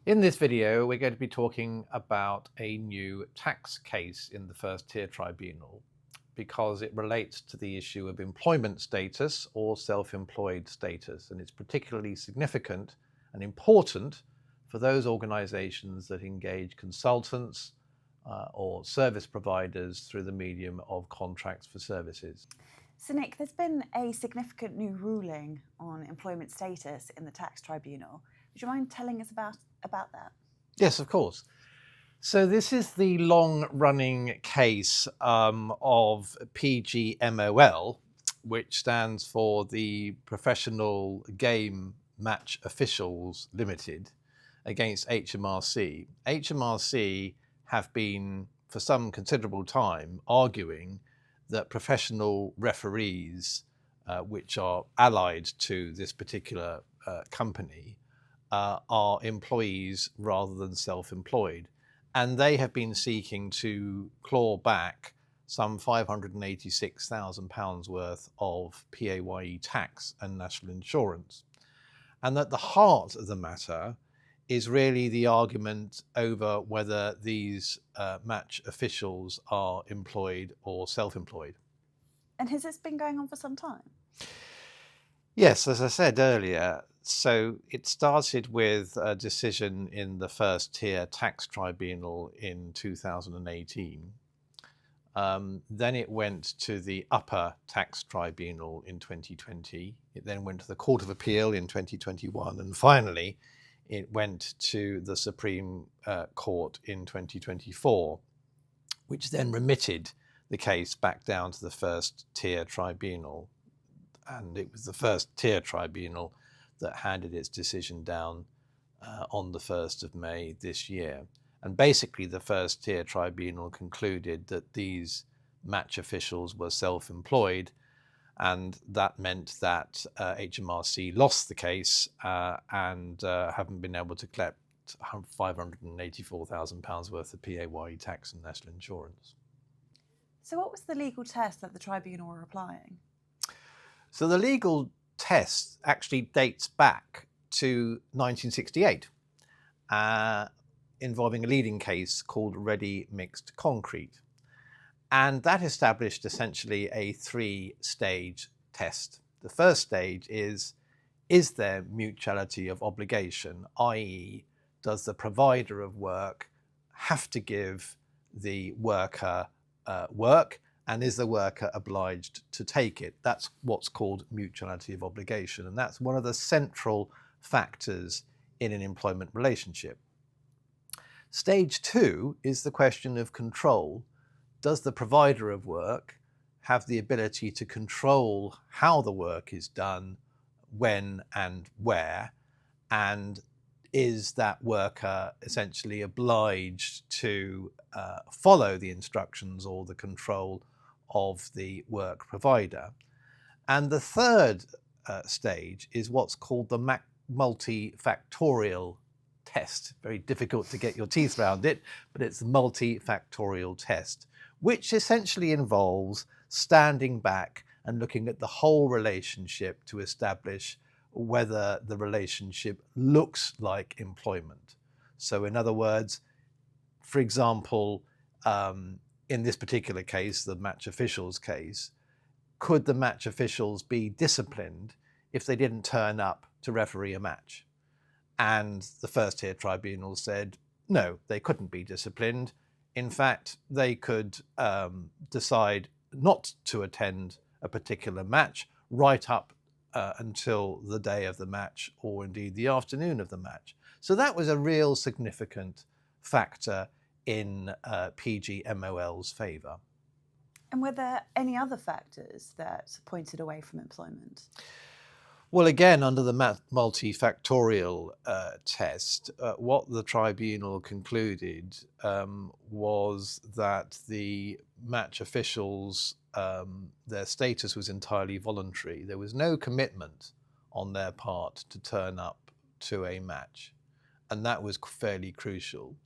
In this video, we're going to be talking about a new tax case in the first tier tribunal because it relates to the issue of employment status or self-employed status, and it's particularly significant and important for those organizations that engage consultants or service providers through the medium of contracts for services. So Nick, there's been a significant new ruling on employment status in the tax tribunal. Would you mind telling us about that? Yes, of course. So this is the long-running case of PGMOL, which stands for the Professional Game Match Officials Limited, against HMRC. HMRC have been, for some considerable time, arguing that professional referees, which are allied to this particular company, are employees rather than self-employed. And they have been seeking to claw back some £586,000 worth of PAYE tax and national insurance. And at the heart of the matter is really the argument over whether these match officials are employed or self-employed. And has this been going on for some time? Yes, as I said earlier, so it started with a decision in the first tier tax tribunal in 2018. Then it went to the upper tax tribunal in 2020. It then went to the Court of Appeal in 2021. And finally, it went to the Supreme Court in 2024, which then remitted the case back down to the first tier tribunal. And it was the first tier tribunal that handed its decision down on the 1st of May this year. And basically the first tier tribunal concluded that these match officials were self-employed, and that meant that HMRC lost the case and haven't been able to collect £584,000 worth of PAYE tax and national insurance. So what was the legal test that the tribunal were applying? So the legal test actually dates back to 1968, involving a leading case called Ready Mixed Concrete. And that established essentially a three-stage test. The first stage is there mutuality of obligation, i.e., does the provider of work have to give the worker work, and is the worker obliged to take it? That's what's called mutuality of obligation, and that's one of the central factors in an employment relationship. Stage two is the question of control. Does the provider of work have the ability to control how the work is done, when and where, and is that worker essentially obliged to follow the instructions or the control of the work provider? And the third stage is what's called the multifactorial test. Very difficult to get your teeth around it, but it's the multifactorial test, which essentially involves standing back and looking at the whole relationship to establish whether the relationship looks like employment. So in other words, for example, in this particular case, the match officials case, could the match officials be disciplined if they didn't turn up to referee a match? And the first tier tribunal said, no, they couldn't be disciplined. In fact, they could decide not to attend a particular match right up until the day of the match, or indeed the afternoon of the match. So that was a real significant factor in PGMOL's favour. And were there any other factors that pointed away from employment? Well, again, under the multifactorial test, what the tribunal concluded was that the match officials, their status was entirely voluntary. There was no commitment on their part to turn up to a match, and that was fairly crucial.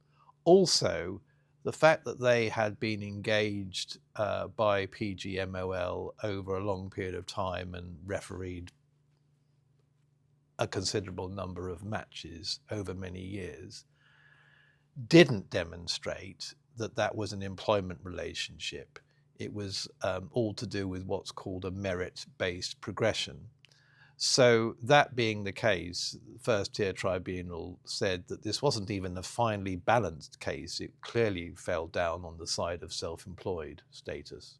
Also, the fact that they had been engaged by PGMOL over a long period of time and refereed a considerable number of matches over many years, didn't demonstrate that that was an employment relationship. It was all to do with what's called a merit-based progression. So that being the case, the first-tier tribunal said that this wasn't even a finely balanced case. It clearly fell down on the side of self-employed status.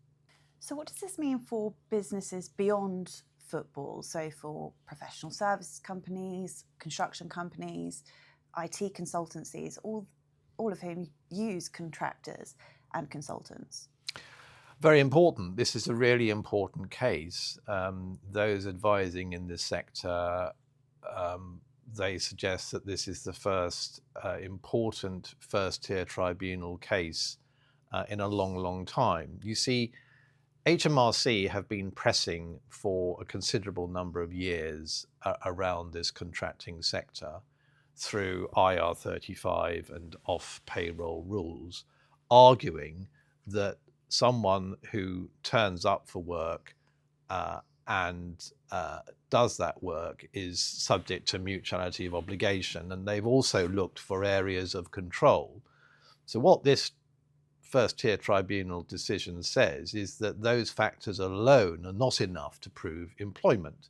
So what does this mean for businesses beyond football? So for professional services companies, construction companies, IT consultancies, all of whom use contractors and consultants? Very important. This is a really important case. Those advising in this sector, they suggest that this is the first important first-tier tribunal case in a long, long time. You see, HMRC have been pressing for a considerable number of years around this contracting sector through IR35 and off-payroll rules, arguing that someone who turns up for work and does that work is subject to mutuality of obligation, and they've also looked for areas of control. So what this first-tier tribunal decision says is that those factors alone are not enough to prove employment.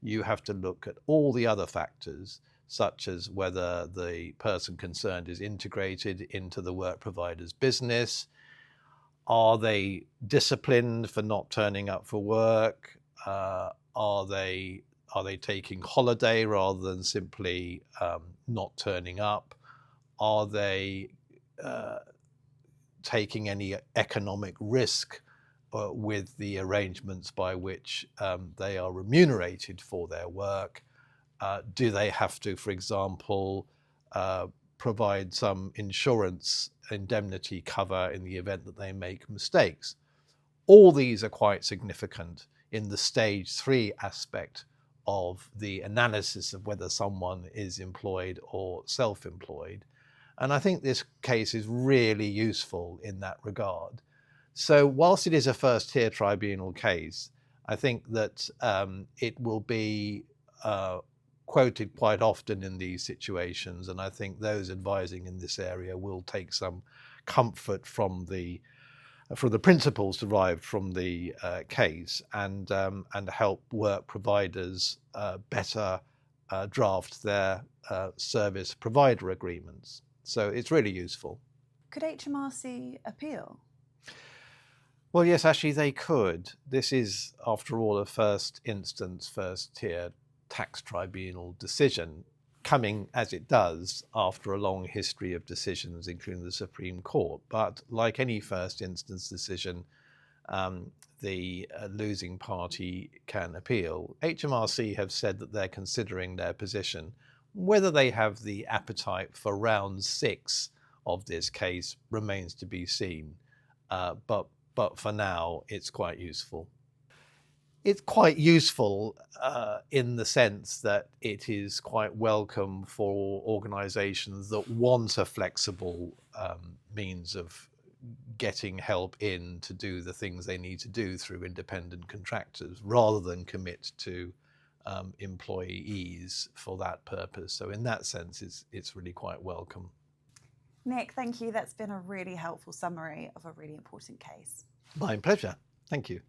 You have to look at all the other factors, such as whether the person concerned is integrated into the work provider's business. Are they disciplined for not turning up for work? Are they taking holiday rather than simply not turning up? Are they taking any economic risk with the arrangements by which they are remunerated for their work? Do they have to, for example, provide some insurance indemnity cover in the event that they make mistakes? All these are quite significant in the stage 3 aspect of the analysis of whether someone is employed or self-employed. And I think this case is really useful in that regard. So whilst it is a first-tier tribunal case, I think that it will be quoted quite often in these situations, and I think those advising in this area will take some comfort from the principles derived from the case, and help work providers better draft their service provider agreements. So it's really useful. Could HMRC appeal? Well, yes, actually they could. This is, after all, a first instance, first-tier tax tribunal decision, coming as it does after a long history of decisions, including the Supreme Court. But like any first instance decision, the losing party can appeal. HMRC have said that they're considering their position. Whether they have the appetite for round 6 of this case remains to be seen. But for now, it's quite useful. It's quite useful in the sense that it is quite welcome for organisations that want a flexible means of getting help in to do the things they need to do through independent contractors, rather than commit to employees for that purpose. So in that sense, it's really quite welcome. Nick, thank you. That's been a really helpful summary of a really important case. My pleasure. Thank you.